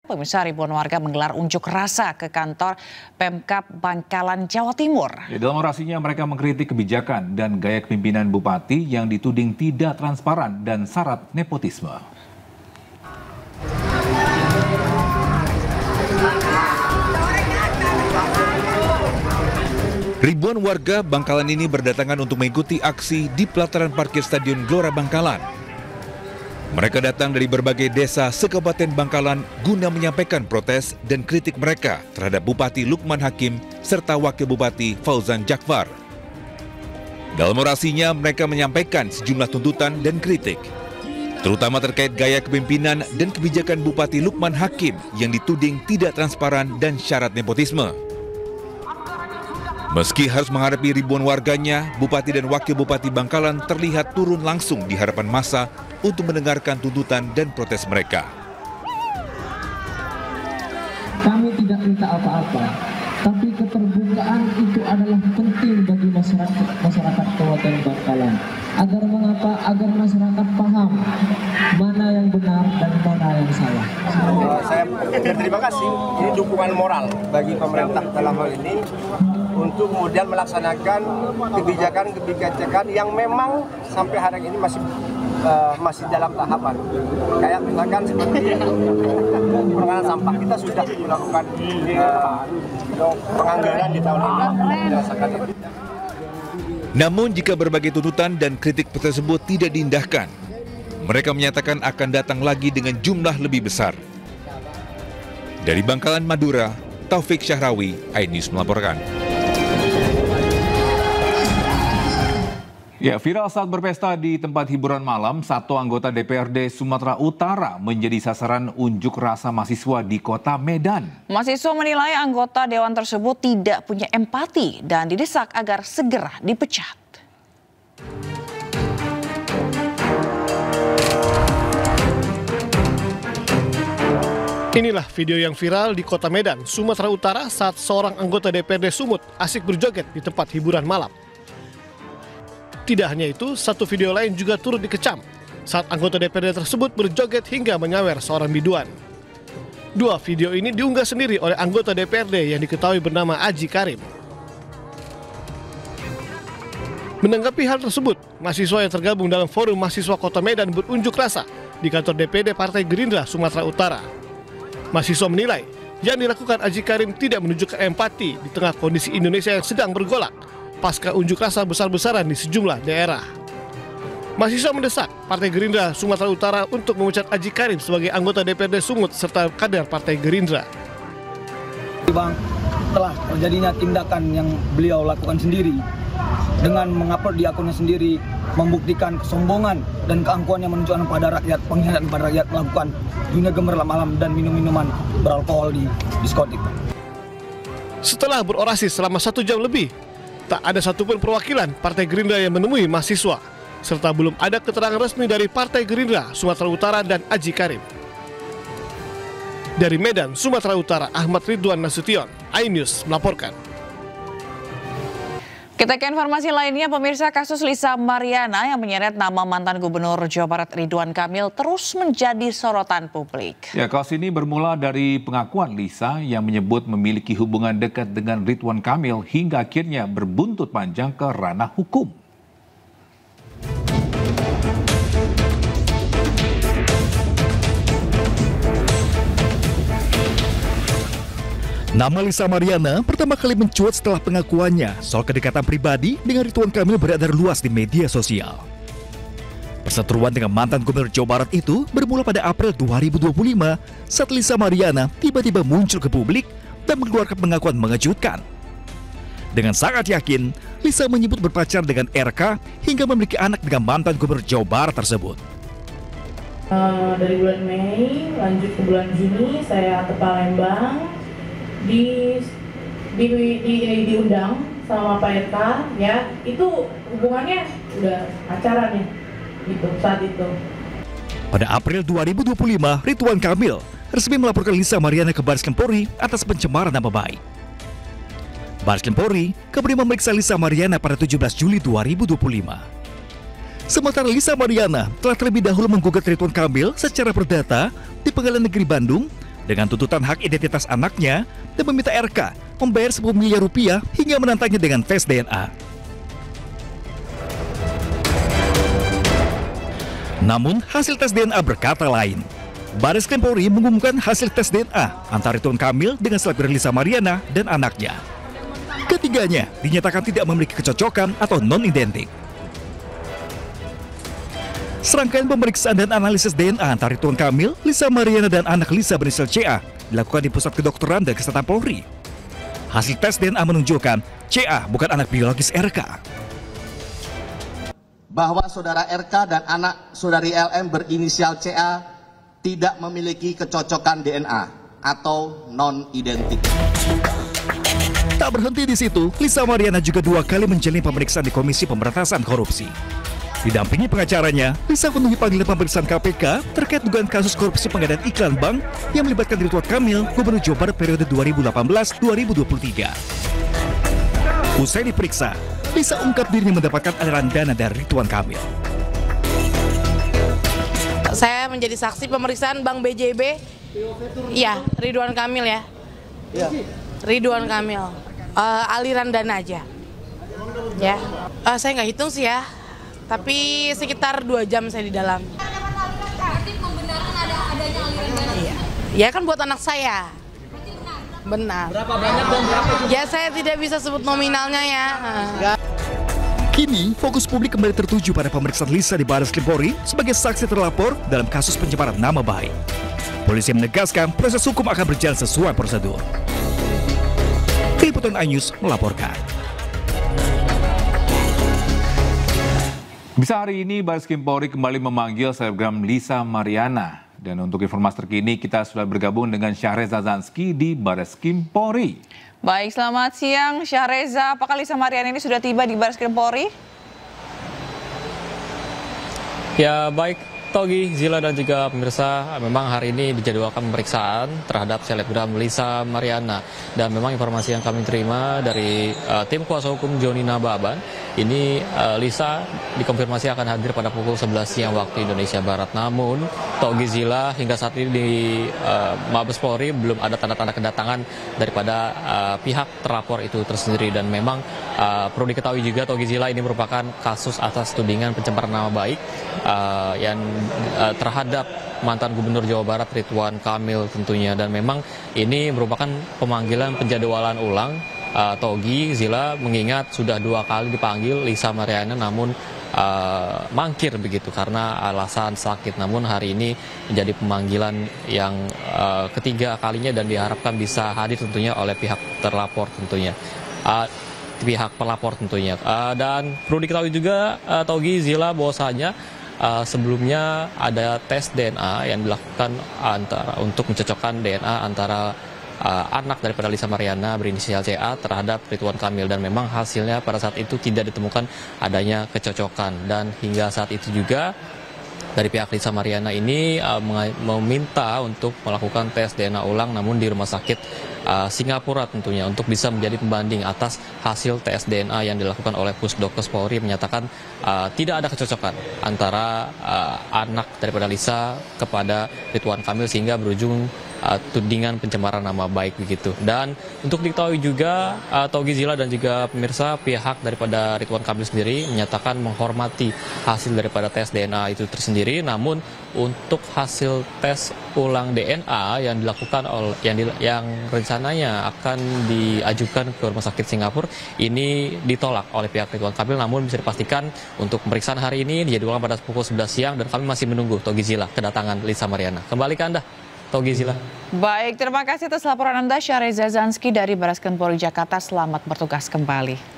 Pemirsa, ribuan warga menggelar unjuk rasa ke kantor Pemkab Bangkalan, Jawa Timur. Dalam orasinya mereka mengkritik kebijakan dan gaya kepemimpinan bupati yang dituding tidak transparan dan syarat nepotisme. Ribuan warga Bangkalan ini berdatangan untuk mengikuti aksi di pelataran parkir Stadion Gelora Bangkalan. Mereka datang dari berbagai desa se-Kabupaten Bangkalan guna menyampaikan protes dan kritik mereka terhadap Bupati Lukman Hakim serta Wakil Bupati Fauzan Jakfar. Dalam orasinya mereka menyampaikan sejumlah tuntutan dan kritik, terutama terkait gaya kepemimpinan dan kebijakan Bupati Lukman Hakim yang dituding tidak transparan dan syarat nepotisme. Meski harus menghadapi ribuan warganya, Bupati dan Wakil Bupati Bangkalan terlihat turun langsung di hadapan massa untuk mendengarkan tuntutan dan protes mereka. Kami tidak minta apa-apa, tapi keterbukaan itu adalah penting bagi masyarakat Kabupaten Bangkalan. Agar mengapa? Agar masyarakat paham mana yang benar dan mana yang salah. Saya berterima kasih. Ini dukungan moral bagi pemerintah dalam hal ini untuk kemudian melaksanakan kebijakan yang memang sampai hari ini masih dalam tahapan. Kayak misalkan seperti penanganan sampah, kita sudah melakukan penganggaran di tahun ini berdasarkan itu. Namun jika berbagai tuntutan dan kritik tersebut tidak diindahkan, mereka menyatakan akan datang lagi dengan jumlah lebih besar. Dari Bangkalan, Madura, Taufik Syahrawi, iNews melaporkan. Ya, viral saat berpesta di tempat hiburan malam, satu anggota DPRD Sumatera Utara menjadi sasaran unjuk rasa mahasiswa di kota Medan. Mahasiswa menilai anggota dewan tersebut tidak punya empati dan didesak agar segera dipecat. Inilah video yang viral di kota Medan, Sumatera Utara saat seorang anggota DPRD Sumut asik berjoget di tempat hiburan malam. Tidak hanya itu, satu video lain juga turut dikecam saat anggota DPRD tersebut berjoget hingga menyawer seorang biduan. Dua video ini diunggah sendiri oleh anggota DPRD yang diketahui bernama Aji Karim. Menanggapi hal tersebut, mahasiswa yang tergabung dalam Forum Mahasiswa Kota Medan berunjuk rasa di kantor DPD Partai Gerindra Sumatera Utara. Mahasiswa menilai yang dilakukan Aji Karim tidak menunjukkan empati di tengah kondisi Indonesia yang sedang bergolak pasca unjuk rasa besar-besaran di sejumlah daerah. Mahasiswa mendesak Partai Gerindra Sumatera Utara untuk memecat Aji Karim sebagai anggota DPRD Sumut serta kader Partai Gerindra. Bang, telah terjadinya tindakan yang beliau lakukan sendiri dengan mengupload di akunnya sendiri, membuktikan kesombongan dan keangkuhan yang menunjukkan pada rakyat, pengkhianatan pada rakyat, melakukan dunia gemerlap malam dan minum-minuman beralkohol di diskotik. Setelah berorasi selama 1 jam lebih, tak ada satupun perwakilan Partai Gerindra yang menemui mahasiswa, serta belum ada keterangan resmi dari Partai Gerindra Sumatera Utara dan Aji Karim. Dari Medan, Sumatera Utara, Ahmad Ridwan Nasution, iNews melaporkan. Kita ke informasi lainnya, pemirsa, kasus Lisa Mariana yang menyeret nama mantan Gubernur Jawa Barat Ridwan Kamil terus menjadi sorotan publik. Ya, kasus ini bermula dari pengakuan Lisa yang menyebut memiliki hubungan dekat dengan Ridwan Kamil hingga akhirnya berbuntut panjang ke ranah hukum. Nama Lisa Mariana pertama kali mencuat setelah pengakuannya soal kedekatan pribadi dengan Ridwan Kamil beredar luas di media sosial. Perseteruan dengan mantan Gubernur Jawa Barat itu bermula pada April 2025 saat Lisa Mariana tiba-tiba muncul ke publik dan mengeluarkan pengakuan mengejutkan. Dengan sangat yakin, Lisa menyebut berpacaran dengan RK hingga memiliki anak dengan mantan Gubernur Jawa Barat tersebut. Dari bulan Mei lanjut ke bulan Juni saya ke Palembang. Diundang sama Pak RK, ya itu hubungannya udah pacaran ya gitu saat itu. Pada April 2025, Ridwan Kamil resmi melaporkan Lisa Mariana ke Bareskrim Polri atas pencemaran nama baik. Bareskrim Polri kemudian memeriksa Lisa Mariana pada 17 Juli 2025. Sementara Lisa Mariana telah terlebih dahulu menggugat Ridwan Kamil secara perdata di Pengadilan Negeri Bandung dengan tuntutan hak identitas anaknya dan meminta RK membayar 10 miliar rupiah hingga menantangnya dengan tes DNA. Namun hasil tes DNA berkata lain. Bareskrim Polri mengumumkan hasil tes DNA antara Ridwan Kamil dengan selebgram Lisa Mariana dan anaknya. Ketiganya dinyatakan tidak memiliki kecocokan atau non-identik. Serangkaian pemeriksaan dan analisis DNA antara Ridwan Kamil, Lisa Mariana dan anak Lisa berinisial CA dilakukan di Pusat Kedokteran dan Kesehatan Polri. Hasil tes DNA menunjukkan CA bukan anak biologis RK. Bahwa saudara RK dan anak saudari LM berinisial CA tidak memiliki kecocokan DNA atau non-identik. Tak berhenti di situ, Lisa Mariana juga 2 kali menjalani pemeriksaan di Komisi Pemberantasan Korupsi. Didampingi pengacaranya, Lisa memenuhi panggilan pemeriksaan KPK terkait dugaan kasus korupsi pengadaan iklan bank yang melibatkan Ridwan Kamil, Gubernur Jawa Barat periode 2018-2023. Usai diperiksa, Lisa ungkap dirinya mendapatkan aliran dana dari Ridwan Kamil. Saya menjadi saksi pemeriksaan Bank BJB. Iya, Ridwan Kamil ya. Ridwan Kamil. Aliran dana aja. Ya. Saya nggak hitung sih ya. Tapi sekitar 2 jam saya di dalam. Ya kan buat anak saya. Benar. Berapa banyak dan berapa? Ya saya tidak bisa sebut nominalnya ya. Kini, fokus publik kembali tertuju pada pemeriksaan Lisa di Bareskrim Polri sebagai saksi terlapor dalam kasus pencemaran nama baik. Polisi menegaskan proses hukum akan berjalan sesuai prosedur. Tim Liputan iNews melaporkan. Bisa hari ini Bareskrim Polri kembali memanggil selebgram Lisa Mariana. Dan untuk informasi terkini kita sudah bergabung dengan Syahreza Zanski di Bareskrim Polri. Baik, selamat siang Syahreza. Apakah Lisa Mariana ini sudah tiba di Bareskrim Polri? Ya baik, Togi, Zila dan juga pemirsa, memang hari ini dijadwalkan pemeriksaan terhadap selebgram Lisa Mariana. Dan memang informasi yang kami terima dari tim kuasa hukum Joni Nababan, ini Lisa dikonfirmasi akan hadir pada pukul 11 siang waktu Indonesia Barat. Namun, Togi, Zila, hingga saat ini di Mabes Polri belum ada tanda-tanda kedatangan daripada pihak terlapor itu tersendiri. Dan memang perlu diketahui juga, Togi, Zila, ini merupakan kasus atas tudingan pencemaran nama baik yang terhadap mantan Gubernur Jawa Barat Ridwan Kamil tentunya. Dan memang ini merupakan pemanggilan penjadwalan ulang Togi, Zila, mengingat sudah 2 kali dipanggil Lisa Mariana namun mangkir begitu karena alasan sakit. Namun hari ini menjadi pemanggilan yang ketiga kalinya dan diharapkan bisa hadir tentunya oleh pihak terlapor tentunya. Pihak pelapor tentunya. Dan perlu diketahui juga Togi, Zila, bahwasanya sebelumnya ada tes DNA yang dilakukan untuk mencocokkan DNA antara anak daripada Lisa Mariana berinisial CA terhadap Ridwan Kamil, dan memang hasilnya pada saat itu tidak ditemukan adanya kecocokan. Dan hingga saat itu juga dari pihak Lisa Mariana ini meminta untuk melakukan tes DNA ulang namun di rumah sakit Singapura tentunya untuk bisa menjadi pembanding atas hasil tes DNA yang dilakukan oleh Pusdokes Polri menyatakan tidak ada kecocokan antara anak daripada Lisa kepada Ridwan Kamil sehingga berujung tudingan pencemaran nama baik begitu. Dan untuk diketahui juga Togi, Zila dan juga pemirsa, pihak daripada Ridwan Kamil sendiri menyatakan menghormati hasil daripada tes DNA itu tersendiri. Namun untuk hasil tes ulang DNA yang dilakukan oleh yang rencananya akan diajukan ke rumah sakit Singapura ini ditolak oleh pihak Ridwan Kamil. Namun bisa dipastikan untuk pemeriksaan hari ini dijadwalkan pada pukul 11 siang dan kami masih menunggu, Togi, Zila, kedatangan Lisa Mariana. Kembali ke Anda, Togi, Zila. Baik, terima kasih atas laporan Anda Syahreza Zanski dari Bareskrim Polri Jakarta. Selamat bertugas kembali.